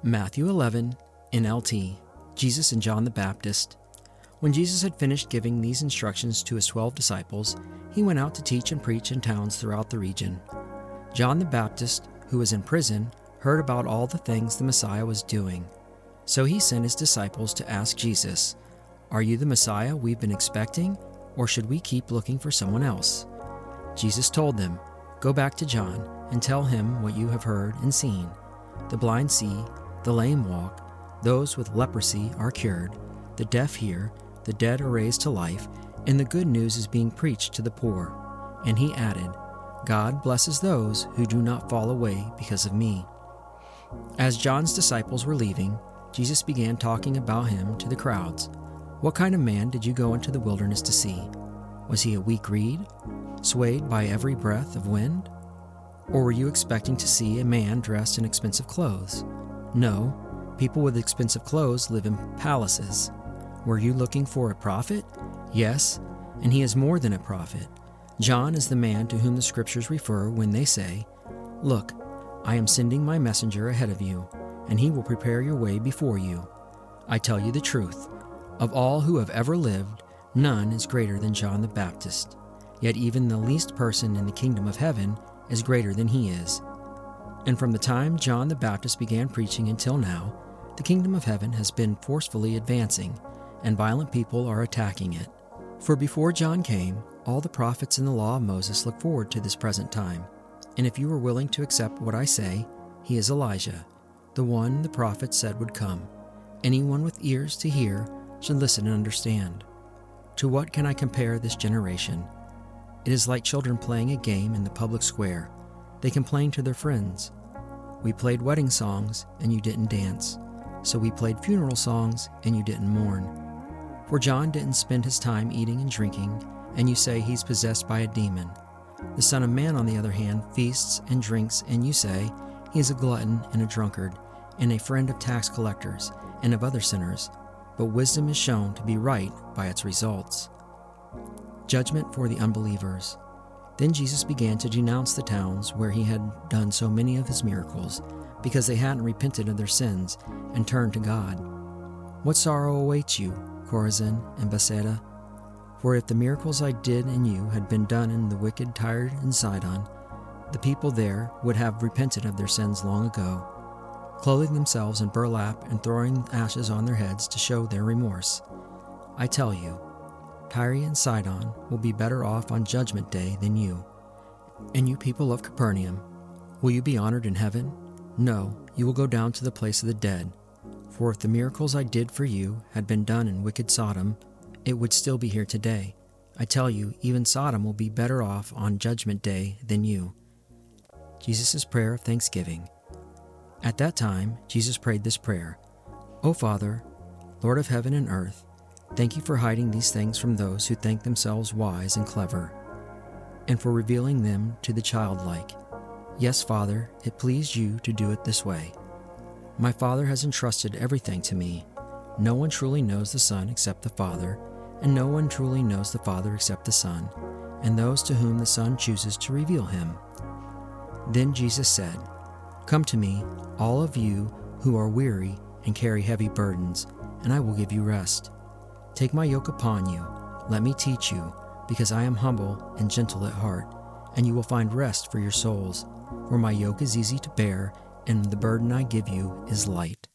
Matthew 11, NLT, Jesus and John the Baptist. When Jesus had finished giving these instructions to his 12 disciples, he went out to teach and preach in towns throughout the region. John the Baptist, who was in prison, heard about all the things the Messiah was doing. So he sent his disciples to ask Jesus, "Are you the Messiah we've been expecting, or should we keep looking for someone else?" Jesus told them, "Go back to John and tell him what you have heard and seen. The blind see, the lame walk, those with leprosy are cured, the deaf hear, the dead are raised to life, and the good news is being preached to the poor." And he added, "God blesses those who do not fall away because of me." As John's disciples were leaving, Jesus began talking about him to the crowds. "What kind of man did you go into the wilderness to see? Was he a weak reed, swayed by every breath of wind? Or were you expecting to see a man dressed in expensive clothes? No, people with expensive clothes live in palaces. Were you looking for a prophet? Yes, and he is more than a prophet. John is the man to whom the scriptures refer when they say, 'Look, I am sending my messenger ahead of you, and he will prepare your way before you.' I tell you the truth, of all who have ever lived, none is greater than John the Baptist. Yet even the least person in the kingdom of heaven is greater than he is. And from the time John the Baptist began preaching until now, the kingdom of heaven has been forcefully advancing, and violent people are attacking it. For before John came, all the prophets in the law of Moses looked forward to this present time. And if you are willing to accept what I say, he is Elijah, the one the prophet said would come. Anyone with ears to hear should listen and understand. To what can I compare this generation? It is like children playing a game in the public square. They complain to their friends. 'We played wedding songs, and you didn't dance. So we played funeral songs, and you didn't mourn.' For John didn't spend his time eating and drinking, and you say he's possessed by a demon. The Son of Man, on the other hand, feasts and drinks, and you say he is a glutton and a drunkard, and a friend of tax collectors and of other sinners. But wisdom is shown to be right by its results." Judgment for the unbelievers. Then Jesus began to denounce the towns where he had done so many of his miracles, because they hadn't repented of their sins and turned to God. "What sorrow awaits you, Chorazin and Bethsaida? For if the miracles I did in you had been done in the wicked Tyre and Sidon, the people there would have repented of their sins long ago, clothing themselves in burlap and throwing ashes on their heads to show their remorse. I tell you, Tyre and Sidon will be better off on Judgment Day than you. And you people of Capernaum, will you be honored in heaven? No, you will go down to the place of the dead. For if the miracles I did for you had been done in wicked Sodom, it would still be here today. I tell you, even Sodom will be better off on Judgment Day than you." Jesus' prayer of thanksgiving. At that time, Jesus prayed this prayer, "O Father, Lord of heaven and earth, thank you for hiding these things from those who think themselves wise and clever, and for revealing them to the childlike. Yes, Father, it pleased you to do it this way. My Father has entrusted everything to me. No one truly knows the Son except the Father, and no one truly knows the Father except the Son, and those to whom the Son chooses to reveal him." Then Jesus said, "Come to me, all of you who are weary and carry heavy burdens, and I will give you rest. Take my yoke upon you, let me teach you, because I am humble and gentle at heart, and you will find rest for your souls. For my yoke is easy to bear, and the burden I give you is light."